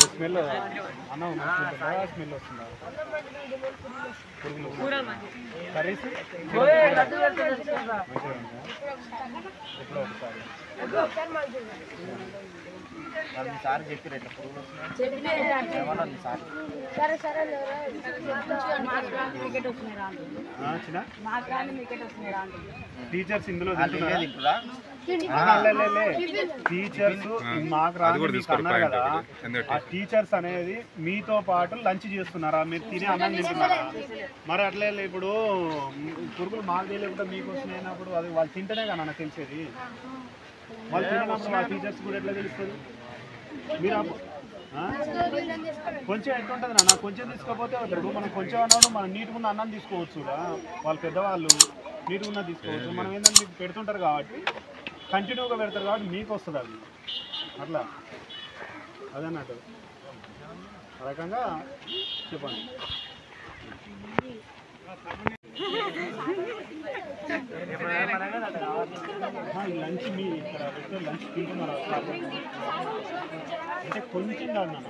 smell అన్నం బాగా smell వస్తుందా కర్రీస్ ఎప్పుడో ఒకసారి సార్ చెప్పారు ఎట్లా పురుగులు టీచర్స్ ఇందులో టీచర్స్ మాకు రాదు అన్నారు కదా ఆ టీచర్స్ అనేది మీతో పాటు లంచ్ చేస్తున్నారా మీరు తినే అన్నం తింటున్నారా మరి అట్లే ఇప్పుడు పురుగులు మాకు తెలియకుండా మీకు వస్తున్నాయినప్పుడు అది వాళ్ళు తింటేనే కదా నాకు తెలిసేది వాళ్ళు తినప్పుడు వాళ్ళ టీచర్స్ కూడా ఎట్లా తెలుస్తుంది మీరు కొంచెం ఎట్లుంటుంది నాన్న కొంచెం తీసుకోకపోతే ఇప్పుడు మనం కొంచెం అన్నప్పుడు మనం నీట్గా ఉన్న అన్నం తీసుకోవచ్చు వాళ్ళు పెద్దవాళ్ళు నీట్గా ఉన్న తీసుకోవచ్చు మనం ఏంటంటే మీకు పెడుతుంటారు కాబట్టి కంటిన్యూగా పెడతారు కాబట్టి మీకు వస్తుంది అది అట్లా అదన్నట్టు ఆ రకంగా చెప్పండి లంచ్ మీ ఇక్కడ పెట్టే లంచ్ తింటున్నారు అంటే కొంచెం కాదు నాన్న